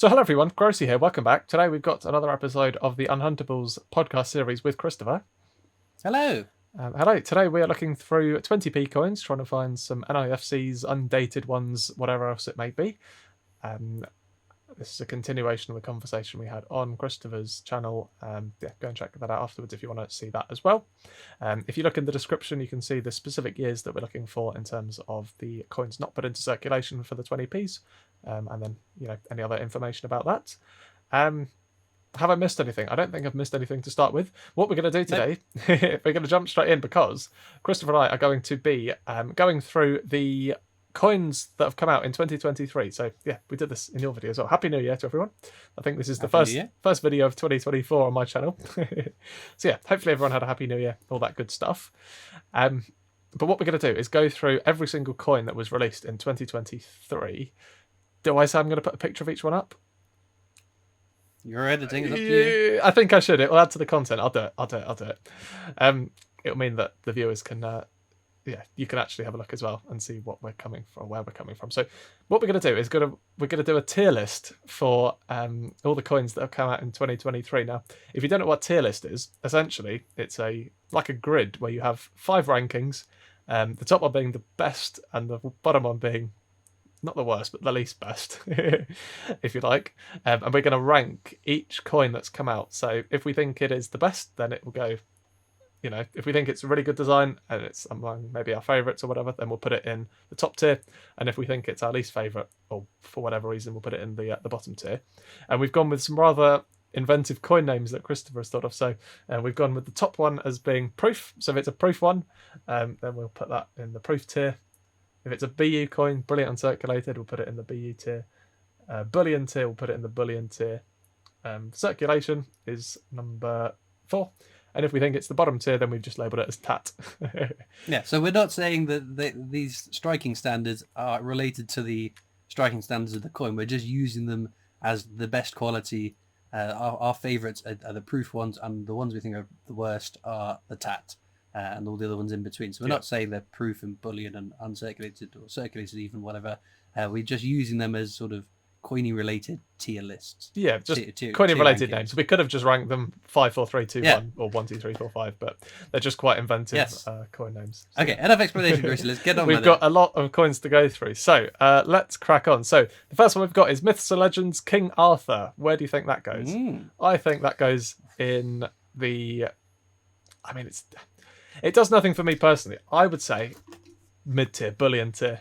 So hello everyone, Grosey here, welcome back. Today we've got another episode of the Unhuntables podcast series with Christopher. Hello. Hello, today we are looking through 20p coins, trying to find some NIFCs, undated ones, whatever else it may be. This is a continuation of the conversation we had on Christopher's channel. Go and check that out afterwards if you want to see that as well. If you look in the description, you can see the specific years that we're looking for in terms of the coins not put into circulation for the 20p's, and then any other information about that. Have I missed anything? I don't think I've missed anything to start with. What we're going to do today, we're going to jump straight in because Christopher and I are going to be going through the coins that have come out in 2023. So yeah, we did this in your video as well. Happy New Year to everyone. I think this is the first video of 2024 on my channel. So yeah, hopefully everyone had a happy New Year, all that good stuff. But what we're going to do is go through every single coin that was released in 2023. Do I say I'm going to put a picture of each one up? You're editing, it's up to you. I think I should. It will add to the content. I'll do it. It'll mean that the viewers can you can actually have a look as well and see what we're coming from, where we're coming from. So what we're going to do is we're going to do a tier list for all the coins that have come out in 2023. Now, if you don't know what tier list is, essentially it's like a grid where you have 5 rankings, the top one being the best and the bottom one being not the worst, but the least best, if you like. And we're going to rank each coin that's come out. So if we think it is the best, then it will go, if we think it's a really good design and it's among maybe our favourites or whatever, then we'll put it in the top tier. And if we think it's our least favourite, or for whatever reason, we'll put it in the bottom tier. And we've gone with some rather inventive coin names that Christopher has thought of. So we've gone with the top one as being proof. So if it's a proof one, then we'll put that in the proof tier. If it's a BU coin, brilliant uncirculated, we'll put it in the BU tier. Bullion tier, we'll put it in the bullion tier. Circulation is number 4. And if we think it's the bottom tier, then we've just labelled it as TAT. Yeah, so we're not saying that these striking standards are related to the striking standards of the coin. We're just using them as the best quality. Our favourites are the proof ones, and the ones we think are the worst are the TAT. And all the other ones in between. So we're not saying they're proof and bullion and uncirculated or circulated even, whatever. We're just using them as sort of coiny related tier lists. Yeah, just coiny related names. We could have just ranked them 5, 4, 3, 2, 1 or 1, 2, 3, 4, 5, but they're just quite inventive coin names. So. Okay, enough explanation, Grosey. Let's get on with it. We've got a lot of coins to go through. So let's crack on. So the first one we've got is Myths and Legends King Arthur. Where do you think that goes? I think that goes in the... It does nothing for me personally. I would say mid-tier, bullion tier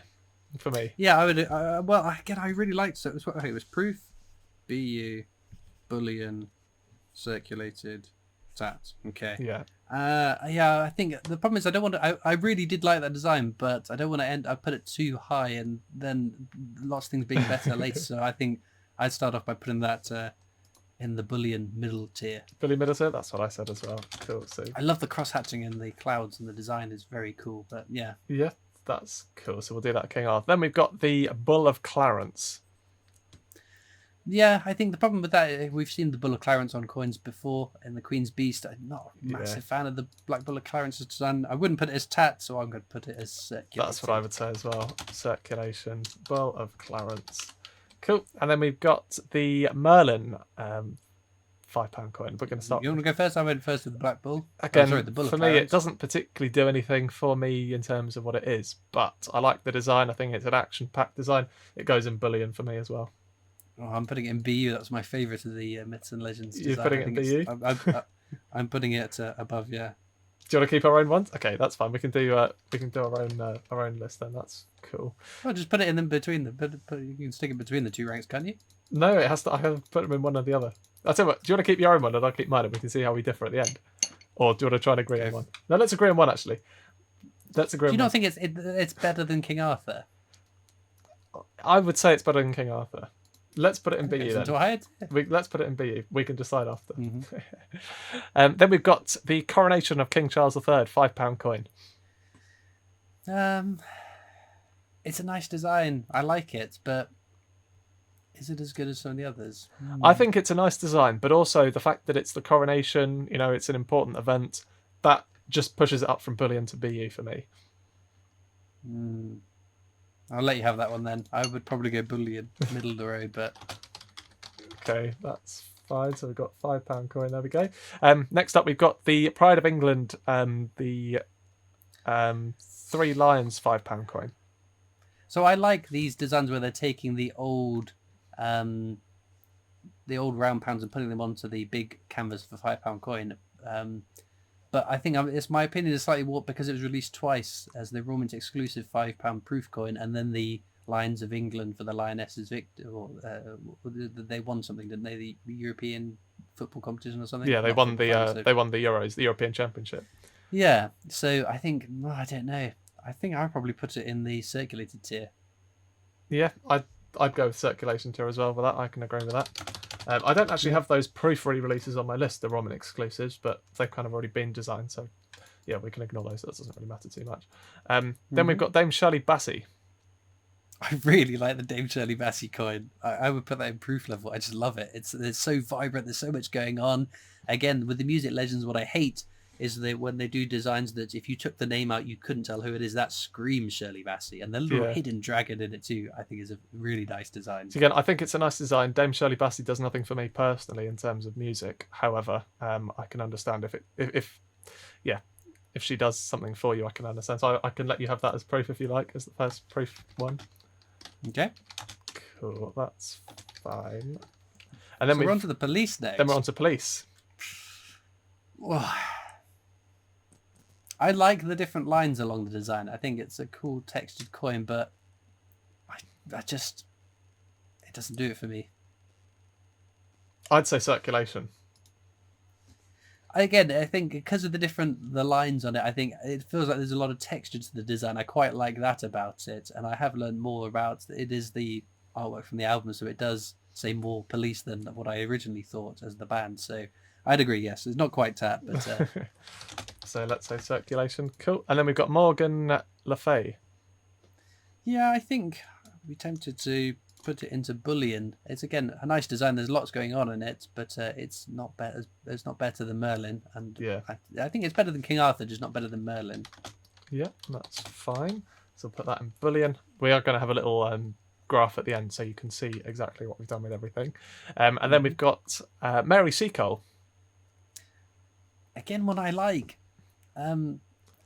for me. Yeah, I would. I really liked it. It was proof, BU, bullion, circulated, TAT. Okay. Yeah. I think the problem is I don't want to. I really did like that design, but I don't want to I put it too high and then lots of things being better later. So I think I'd start off by putting that in the bullion middle tier. Bullion middle tier, that's what I said as well. Cool. So I love the cross-hatching in the clouds, and the design is very cool. But yeah. Yeah, that's cool. So we'll do that, King Arthur. Then we've got the Bull of Clarence. Yeah, I think the problem with that, we've seen the Bull of Clarence on coins before in the Queen's Beast. I'm not a massive fan of the Black Bull of Clarence's design. I wouldn't put it as TAT, so I'm going to put it as circulation. That's what I would say as well. Circulation, Bull of Clarence. Cool. And then we've got the Merlin £5 coin. We're going to start. You want to go first? I went first with the Black Bull. Again, the Bull for me, it doesn't particularly do anything for me in terms of what it is, but I like the design. I think it's an action-packed design. It goes in bullion for me as well. Oh, I'm putting it in BU. That's my favourite of the Myths and Legends design. You're putting it in BU? I'm putting it above, yeah. Do you want to keep our own ones? Okay, that's fine. We can do our own list then. That's cool. Well, just put it in between them. You can stick it between the 2 ranks, can't you? No, it has to. I have to put them in one or the other. I'll tell you what. Do you want to keep your own one, and I'll keep mine, and we can see how we differ at the end? Or do you want to try and agree on one? No, let's agree on one actually. Let's agree. Do you not think it's better than King Arthur? I would say it's better than King Arthur. Let's put it in BU then. Let's put it in BU. We can decide after. Mm-hmm. Then we've got the Coronation of King Charles III £5 coin. It's a nice design. I like it, but is it as good as some of the others? I think it's a nice design, but also the fact that it's the coronation, it's an important event, that just pushes it up from bullion to BU for me. I'll let you have that one then. I would probably go bullion, middle of the road, but Okay, that's fine. So we've got £5 coin. There we go. Next up, we've got the Pride of England, the Three Lions £5 coin. So I like these designs where they're taking the old round pounds and putting them onto the big canvas for £5 coin. But I think it's my opinion is slightly warped because it was released twice as the Royal Mint exclusive £5 proof coin, and then the Lions of England for the Lionesses victor. They won something, didn't they? The European football competition or something. Yeah, they won the Euros, the European Championship. Yeah, so I think I don't know. I think I'd probably put it in the circulated tier. Yeah, I'd go with circulation tier as well with that. I can agree with that. I don't actually have those proof re-releases on my list, the Roman exclusives, but they've kind of already been designed, so yeah, we can ignore those. That doesn't really matter too much. Then we've got Dame Shirley Bassey. I really like the Dame Shirley Bassey coin. I would put that in proof level. I just love it. It's so vibrant. There's so much going on. Again, with the music legends, what I hate is that when they do designs that if you took the name out, you couldn't tell who it is. That screams Shirley Bassey. And the little hidden dragon in it too, I think is a really nice design. So again, I think it's a nice design. Dame Shirley Bassey does nothing for me personally in terms of music. However, I can understand if she does something for you, I can understand. So I can let you have that as proof if you like, as the first proof one. Okay. Cool, that's fine. And then we're on to the police next. Then we're on to police. Well, I like the different lines along the design. I think it's a cool textured coin, but it doesn't do it for me. I'd say circulation. Again, I think because of the lines on it, I think it feels like there's a lot of texture to the design. I quite like that about it, and I have learned more about it is the artwork from the album, so it does say more police than what I originally thought as the band. So I'd agree, yes. It's not quite tap, but... So let's say circulation. Cool. And then we've got Morgan Le Fay. Yeah, I think we tempted to put it into bullion. It's, again, a nice design. There's lots going on in it, but it's not better. It's not better than Merlin. And yeah, I think it's better than King Arthur, just not better than Merlin. Yeah, that's fine. So we'll put that in bullion. We are going to have a little graph at the end so you can see exactly what we've done with everything. And then we've got Mary Seacole. Again, one I like.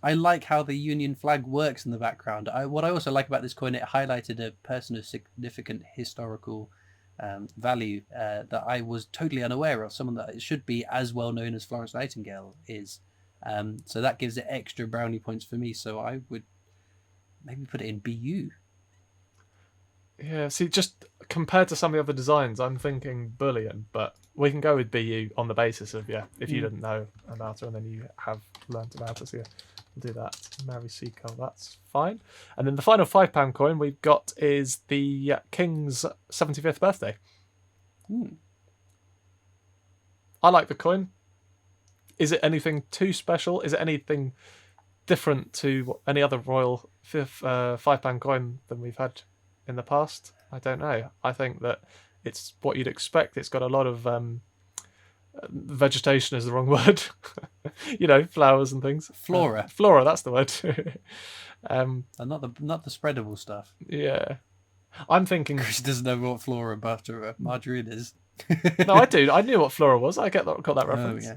I like how the Union flag works in the background. What I also like about this coin, it highlighted a person of significant historical value that I was totally unaware of, someone that should be as well known as Florence Nightingale is. So that gives it extra brownie points for me. So I would maybe put it in BU. Yeah, see, just compared to some of the other designs, I'm thinking bullion, but we can go with BU on the basis of, if you didn't know about her and then you have learnt about her, so we'll do that. Mary Seacole, that's fine. And then the final £5 coin we've got is the King's 75th birthday. I like the coin. Is it anything too special? Is it anything different to any other royal £5 coin than we've had in the past? I don't know. I think that it's what you'd expect. It's got a lot of vegetation is the wrong word. Flowers and things. Flora. Flora, that's the word. And not the spreadable stuff. Yeah. I'm thinking she doesn't know what flora butter margarine is. No, I do. I knew what flora was. I got that reference. Oh, yeah.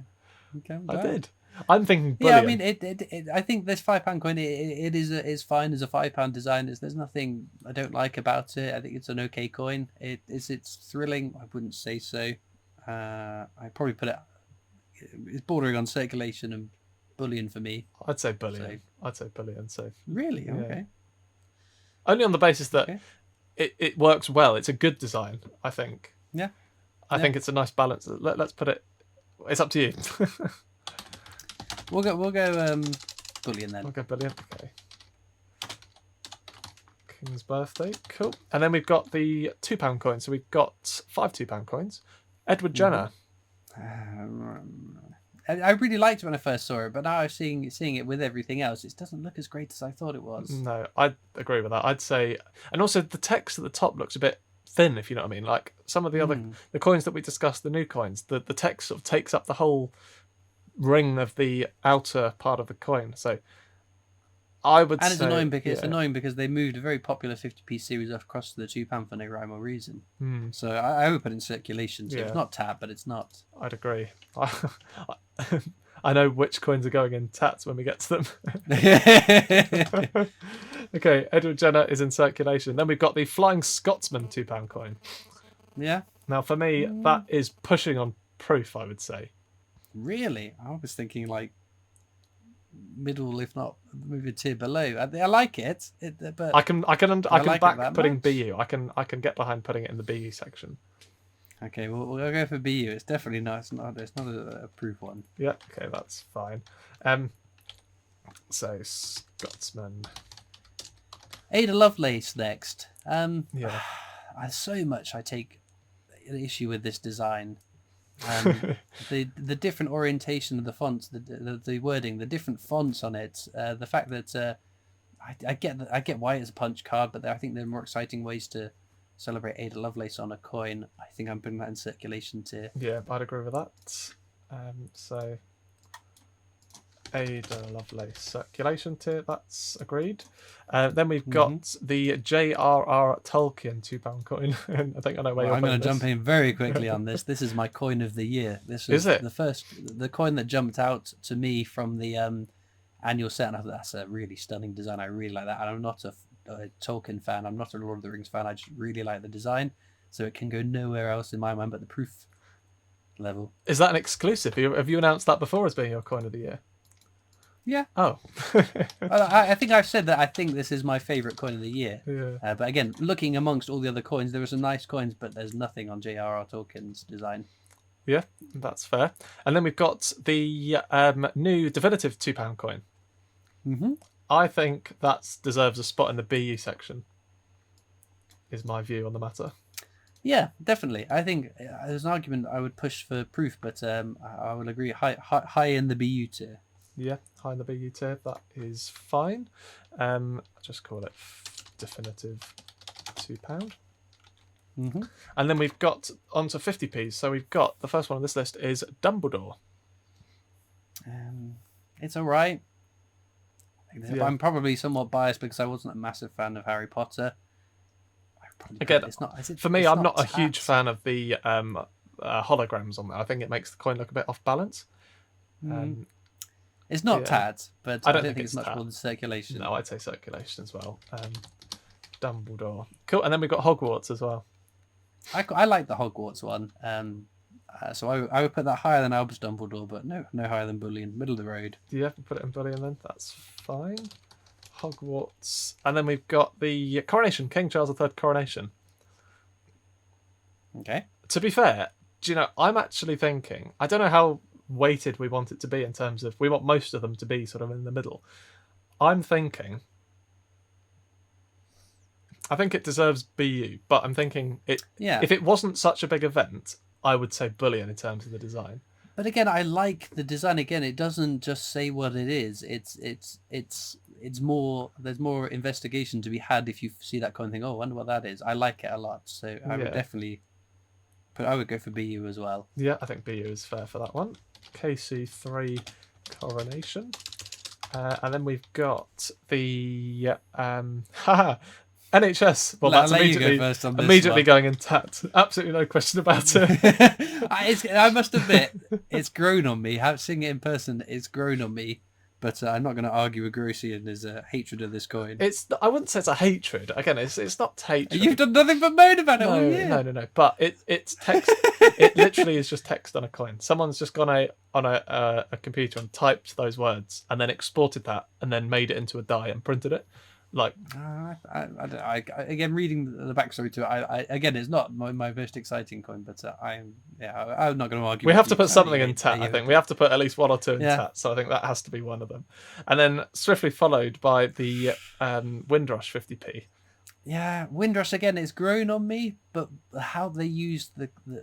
Okay, I did. I'm thinking bullion. Yeah, I mean, I think this £5 coin, it is fine as a £5 design. There's nothing I don't like about it. I think it's an okay coin. It's thrilling. I wouldn't say so. I'd probably put it's bordering on circulation and bullion for me. I'd say bullion. I'd say bullion. So really, yeah. Okay. Only on the basis that it works well. It's a good design, I think. Yeah. I think it's a nice balance. Let's put it. It's up to you. We'll go bullion then. We'll go bullion. Okay. King's birthday. Cool. And then we've got the £2 coins. So we've got 5 £2 coins. Edward Jenner. I really liked it when I first saw it, but now I'm seeing it with everything else, it doesn't look as great as I thought it was. No, I'd agree with that. I'd say, and also the text at the top looks a bit thin, if you know what I mean. Like some of the other the coins that we discussed, the new coins, the text sort of takes up the whole ring of the outer part of the coin. So I would And it's say, annoying because they moved a very popular 50p series across to the £2 for no rhyme or reason. Hmm. So I would put it in circulation. So Yeah. it's not tab, but it's not. I'd agree. I know which coins are going in tats when we get to them. Okay, Edward Jenner is in circulation. Then we've got the Flying Scotsman £2 coin. Yeah. Now, for me, that is pushing on proof, I would say. Really? I was thinking like middle, if not maybe a tier below. I like it, but I can like back it that putting much? BU. I can get behind putting it in the BU section. Okay, we'll go for BU. It's definitely not. It's not a proof one. Yeah, okay, that's fine. So Scotsman. Ada Lovelace next. Yeah. So much I take an issue with this design. The different orientation of the fonts, the wording, the different fonts on it, the fact that I get why it's a punch card, but I think there are more exciting ways to celebrate Ada Lovelace on a coin. I think I'm putting that in circulation tier. Yeah, I'd agree with that. So Ada Lovelace circulation tier, that's agreed. Then we've got the J.R.R. Tolkien £2 coin. I think I know where you're I'm going putting to jump in very quickly on this. This is my coin of the year. This was Is it? the coin that jumped out to me from the annual set. And I thought that's a really stunning design. I really like that. And I'm not a Tolkien fan. I'm not a Lord of the Rings fan. I just really like the design. So it can go nowhere else in my mind but the proof level. Is that an exclusive? Have you announced that before as being your coin of the year? Yeah. Oh. I think I've said that I think this is my favourite coin of the year. Yeah. But again, looking amongst all the other coins, there were some nice coins, but there's nothing on J.R.R. Tolkien's design. Yeah, that's fair. And then we've got the new definitive £2 coin. Mm-hmm. I think that deserves a spot in the BU section, is my view on the matter. Yeah, definitely. I think there's an argument I would push for proof, but I would agree high in the BU tier. Yeah, high in the BU tier, that is fine. I'll just call it definitive £2. Mm-hmm. And then we've got onto 50p's. So we've got the first one on this list is Dumbledore. It's all right. Yeah. I'm probably somewhat biased because I wasn't a massive fan of Harry Potter. Again, it's not. For me, it's I'm not a tat. huge fan of the holograms on there. I think it makes the coin look a bit off balance. It's not yeah. tat, but I I don't don't think think it's it's much tat. more than circulation. No, I'd say circulation as well. Dumbledore. Cool. And then we've got Hogwarts as well. I like the Hogwarts one. So I would put that higher than Albus Dumbledore, but no higher than Bullion. Middle of the road. Do you have to put it in Bullion then? That's fine. Hogwarts. And then we've got the coronation, King Charles III coronation. Okay. To be fair, do you know, I'm actually thinking, I don't know how weighted we want it to be in terms of, we want most of them to be sort of in the middle. I'm thinking, I think it deserves BU, but I'm thinking if it wasn't such a big event, I would say Bullion in terms of the design. But again, I like the design. Again, it doesn't just say what it is. It's more. There's more investigation to be had if you see that coin and think, oh, I wonder what that is. I like it a lot, so I would definitely. But I would go for BU as well. Yeah, I think BU is fair for that one. KC3 coronation, and then we've got the NHS. Well, that's immediately going in tat. Absolutely no question about it. I must admit, it's grown on me. Seeing it in person, it's grown on me. But I'm not going to argue with Grosey and his hatred of this coin. I wouldn't say it's a hatred. Again, it's not hatred. You've done nothing but moan about it all year. No. But it's text. It literally is just text on a coin. Someone's just gone on a computer and typed those words and then exported that and then made it into a die and printed it. Like, again, reading the backstory to it, again, it's not my most exciting coin, but I'm not going to argue. We have to put something in tat. I think we have to put at least one or two in tat. So I think that has to be one of them, and then swiftly followed by the Windrush 50p. Yeah, Windrush again. It's grown on me, but how they used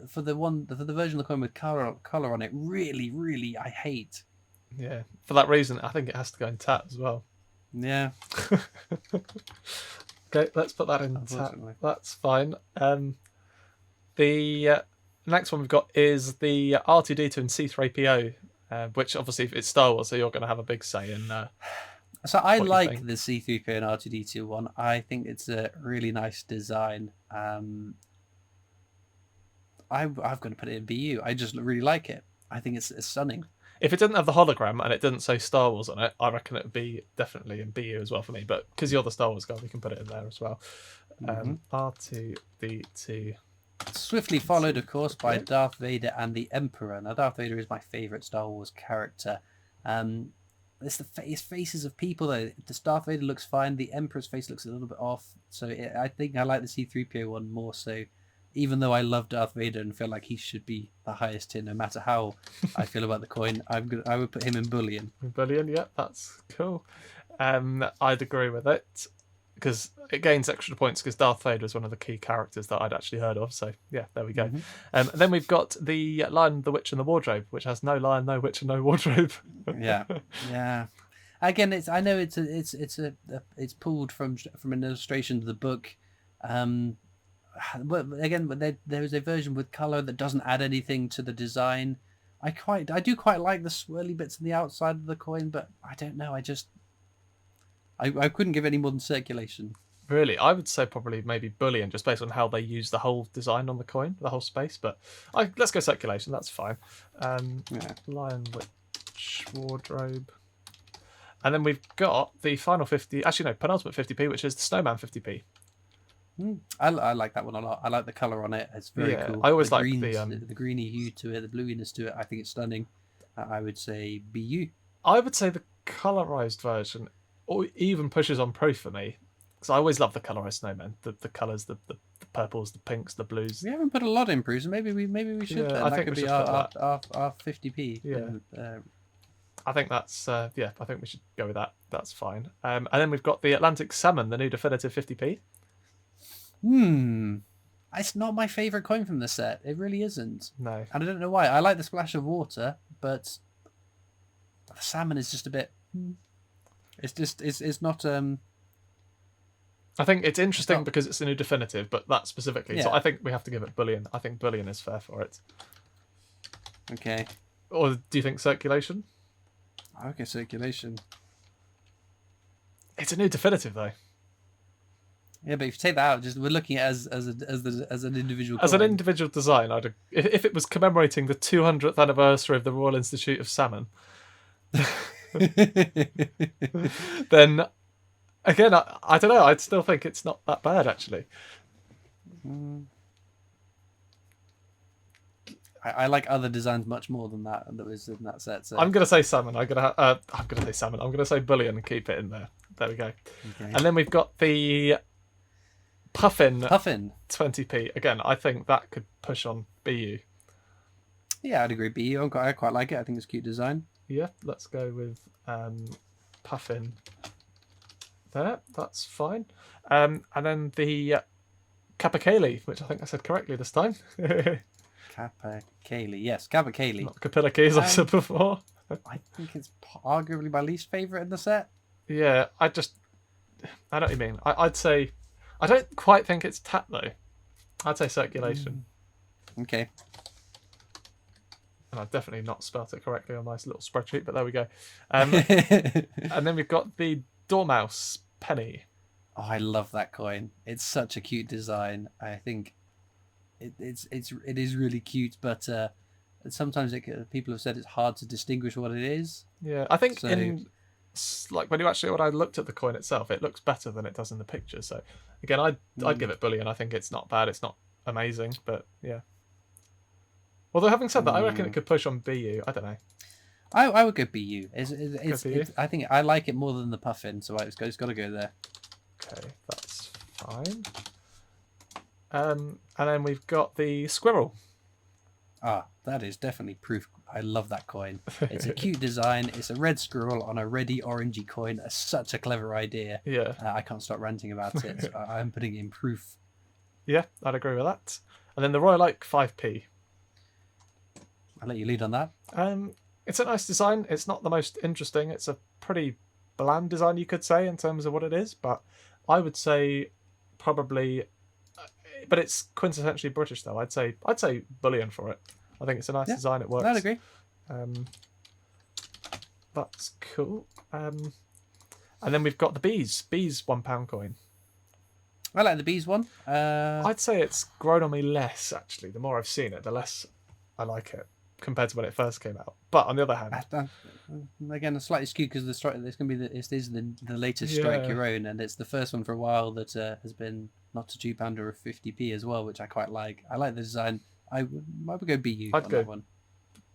for the version of the coin with color on it, really, I hate. Yeah, for that reason, I think it has to go in tat as well. Yeah. Okay, let's put that in tat. That's fine. The next one we've got is the R2D2 and C3PO, which obviously it's Star Wars, so you're going to have a big say in So I what you like think. the C3PO and R2D2 one. I think it's a really nice design. I'm going to put it in BU. I just really like it. I think it's stunning. If it didn't have the hologram and it didn't say Star Wars on it, I reckon it would be definitely in BU as well for me. But because you're the Star Wars guy, we can put it in there as well. R2D2. Swiftly followed, of course, by Darth Vader and the Emperor. Now, Darth Vader is my favourite Star Wars character. It's the faces of people, though. The Darth Vader looks fine. The Emperor's face looks a little bit off. So I think I like the C-3PO one more so. Even though I love Darth Vader and feel like he should be the highest tier, no matter how I feel about the coin, I would put him in bullion. Bullion, yeah, that's cool. I'd agree with it because it gains extra points because Darth Vader is one of the key characters that I'd actually heard of. So yeah, there we go. And then we've got the Lion, the Witch, and the Wardrobe, which has no lion, no witch, and no wardrobe. yeah. Again, I know it's pulled from an illustration of the book. But again, there is a version with color that doesn't add anything to the design. I do quite like the swirly bits on the outside of the coin, but I don't know. I couldn't give any more than circulation. Really, I would say probably maybe bullion, just based on how they use the whole design on the coin, the whole space. But let's go circulation. That's fine. Lion, Witch, Wardrobe, and then we've got the final 50. Actually, no, penultimate 50p, which is the Snowman 50p. I like that one a lot. I like the color on it. It's very cool. I always like the greeny hue to it, the bluiness to it. I think it's stunning. I would say BU. I would say the colorized version, or even pushes on pro for me, because I always love the colorized snowmen. The colors, the purples, the pinks, the blues. We haven't put a lot in proofs, so maybe we should. Yeah, I think could we be should our 50p. Yeah. I think that's I think we should go with that. That's fine. And then we've got the Atlantic Salmon, the new definitive 50p. It's not my favorite coin from the set. It really isn't. No. And I don't know why. I like the splash of water, but the salmon is just a bit. It's not. I think it's interesting because it's a new definitive, but that specifically. Yeah. So I think we have to give it bullion. I think bullion is fair for it. Okay. Or do you think circulation? Okay, circulation. It's a new definitive though. Yeah, but if you take that out, we're looking at as an individual. As an individual design, if it was commemorating the 200th anniversary of the Royal Institute of Salmon, then again, I don't know. I'd still think it's not that bad actually. I like other designs much more than that was in that set. So I'm gonna say salmon. I'm gonna say salmon. I'm gonna say bullion and keep it in there. There we go. Okay. And then we've got the Puffin 20p. Again, I think that could push on BU. Yeah, I'd agree. BU. I quite like it. I think it's a cute design. Yeah, let's go with Puffin. There, that's fine. And then the Capercaillie, which I think I said correctly this time. Capercaillie, yes, Capercaillie. Not Capilla as I said before. I think it's arguably my least favourite in the set. Yeah, I know what you mean. I'd say, I don't quite think it's tat though. I'd say circulation. Okay. And I've definitely not spelt it correctly on my little spreadsheet, but there we go. And then we've got the Dormouse penny. Oh, I love that coin. It's such a cute design. I think it is really cute, but sometimes people have said it's hard to distinguish what it is. Yeah, I think when I looked at the coin itself, it looks better than it does in the picture. So again, I'd give it bullion. I think it's not bad. It's not amazing, but yeah. Although having said that, I reckon it could push on BU. I don't know. I would go BU. I think I like it more than the Puffin, so it's got to go there. Okay, that's fine. And then we've got the Squirrel. That is definitely proof. I love that coin. It's a cute design. It's a red squirrel on a reddy orangey coin. It's such a clever idea. Yeah. I can't stop ranting about it. So I'm putting it in proof. Yeah, I'd agree with that. And then the Royal Oak 5p. I'll let you lead on that. It's a nice design. It's not the most interesting. It's a pretty bland design, you could say, in terms of what it is. But I would say probably... But it's quintessentially British, though. I'd say bullion for it. I think it's a nice design. It works. I'd agree. That's cool. And And then we've got the bees. Bees £1 coin. I like the bees one. I'd say it's grown on me less, actually. The more I've seen it, the less I like it compared to when it first came out. But on the other hand, again, slightly skewed because it's going to be it is the latest Strike Your Own, and it's the first one for a while that has been not a £2 or a 50p as well, which I quite like. I like the design. I would go BU on that one.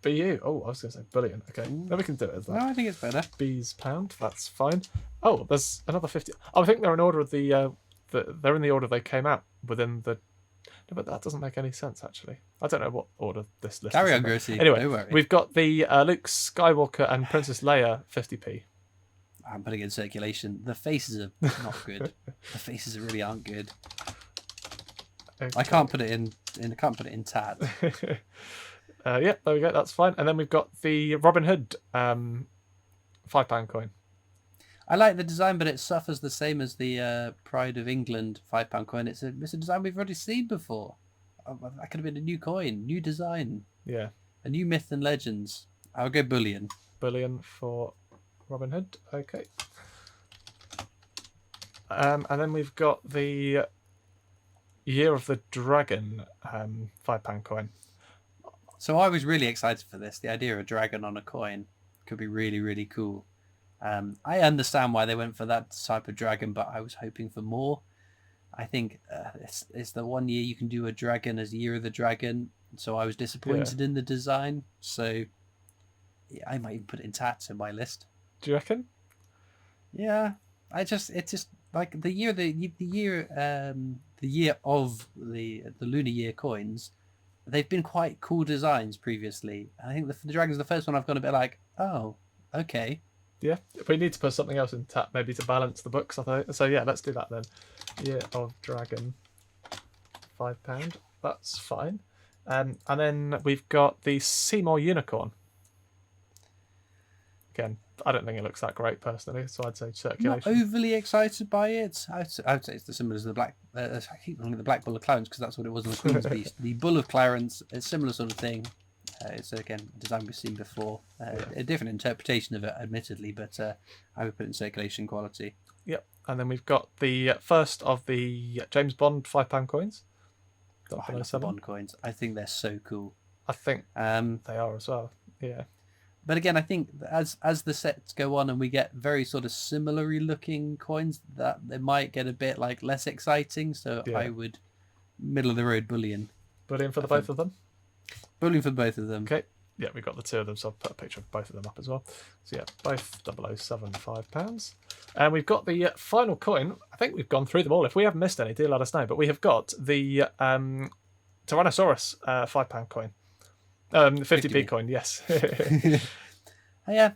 BU. Oh, I was going to say bullion. Okay, then we can do it as that. No, I think it's better. Bees £1. That's fine. Oh, there's another 50. I think they're in order of they're in the order they came out within the. No, but that doesn't make any sense, actually. I don't know what order this list Carry is on, Grosey. Anyway, No worry. we've got the Luke Skywalker and Princess Leia 50p. I'm putting it in circulation. The faces are not good. The faces really aren't good. Okay. I can't put it in. I can't put it in tat. Yeah, there we go. That's fine. And then we've got the Robin Hood £5 coin. I like the design, but it suffers the same as the Pride of England £5 coin. It's a design we've already seen before. That could have been a new coin, new design. Yeah. A new myth and legends. I'll go bullion. Bullion for Robin Hood. Okay. And then we've got the Year of the Dragon £5 coin. So I was really excited for this. The idea of a dragon on a coin could be really, really cool. I understand why they went for that type of dragon, but I was hoping for more. I think it's the 1 year you can do a dragon as Year of the Dragon, so I was disappointed in the design. So yeah, I might even put it in tats in my list. Do you reckon? Yeah, it's just like the year of the lunar year coins. They've been quite cool designs previously. I think the dragon's the first one I've gone a bit like, oh, okay. Yeah, we need to put something else in tap maybe to balance the books, I think. So yeah, let's do that then. Year of Dragon, £5. That's fine. And then we've got the Seymour Unicorn. Again, I don't think it looks that great personally, so I'd say circulation. Not overly excited by it. I'd say it's the similar as the black. I keep calling it the Black Bull of Clarence because that's what it was in the Queen's Beast. The Bull of Clarence, a similar sort of thing. It's again a design we've seen before. A different interpretation of it, admittedly, but I would put it in circulation quality. Yep, and then we've got the first of the James Bond £5 coins. I love the Bond coins. I think they're so cool. I think they are as well. Yeah. But again, I think as the sets go on and we get very sort of similarly looking coins, that they might get a bit like less exciting. So I would middle of the road bullion. Bullion for both of them? Bullion for both of them. Okay. Yeah, we've got the two of them, so I'll put a picture of both of them up as well. So yeah, both 007 £5. And we've got the final coin. I think we've gone through them all. If we haven't missed any, do let us know. But we have got the Tyrannosaurus £5 coin. 50p coin, yes. Yeah,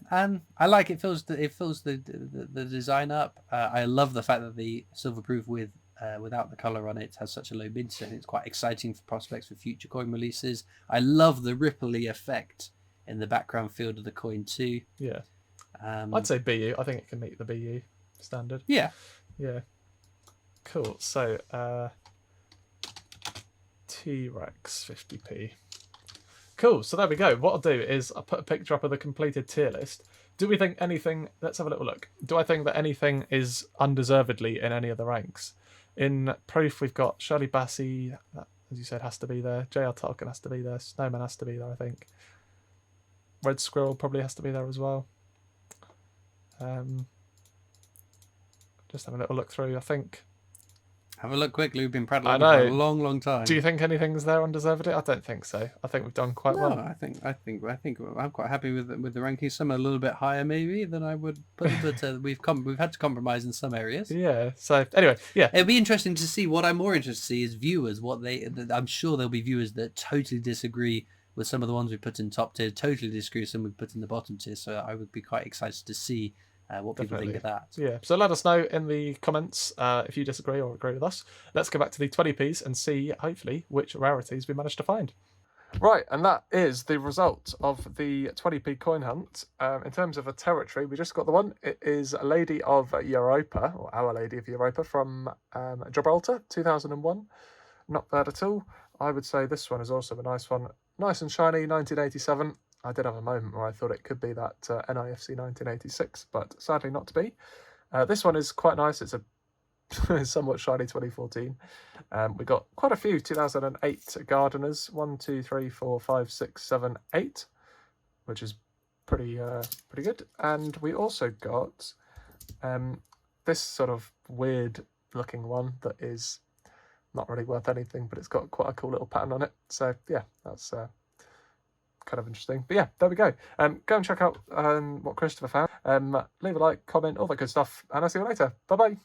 I like it. Fills the design up. I love the fact that the silver proof without the color on it has such a low mint, and it's quite exciting for prospects for future coin releases. I love the ripply effect in the background field of the coin too. Yeah, I'd say BU. I think it can meet the BU standard. Yeah. Cool. So T-Rex 50p. Cool, so there we go. What I'll do is I'll put a picture up of the completed tier list. Do we think anything... Let's have a little look. Do I think that anything is undeservedly in any of the ranks? In proof, we've got Shirley Bassey, that, as you said, has to be there. J.R. Tolkien has to be there. Snowman has to be there, I think. Red Squirrel probably has to be there as well. Just have a little look through, I think... Have a look quickly. We've been prattling for a long, long time. Do you think anything's there undeservedly? I don't think so. I think we've done quite well. I think I'm quite happy with the rankings. Some are a little bit higher maybe than I would put, but we've had to compromise in some areas. Yeah. So anyway, yeah, it'll be interesting to see. What I'm more interested to see is viewers. I'm sure there'll be viewers that totally disagree with some of the ones we put in top tier. Totally disagree with some we put in the bottom tier. So I would be quite excited to see what people think of that. Yeah, so let us know in the comments if you disagree or agree with us. Let's go back to the 20p's and see, hopefully, which rarities we managed to find. Right, and that is the result of the 20p coin hunt. In terms of a territory, we just got the one. It is Lady of Europa, or Our Lady of Europa, from Gibraltar, 2001. Not bad at all. I would say this one is also a nice one. Nice and shiny, 1987. I did have a moment where I thought it could be that NIFC 1986, but sadly not to be. This one is quite nice. It's a somewhat shiny 2014. We got quite a few 2008 Gardeners. 1, 2, 3, 4, 5, 6, 7, 8, which is pretty good. And we also got this sort of weird looking one that is not really worth anything, but it's got quite a cool little pattern on it. So yeah, that's kind of interesting. But yeah, there we go. Go and check out what Christopher found. Leave a like, comment, all that good stuff, and I'll see you later. Bye bye.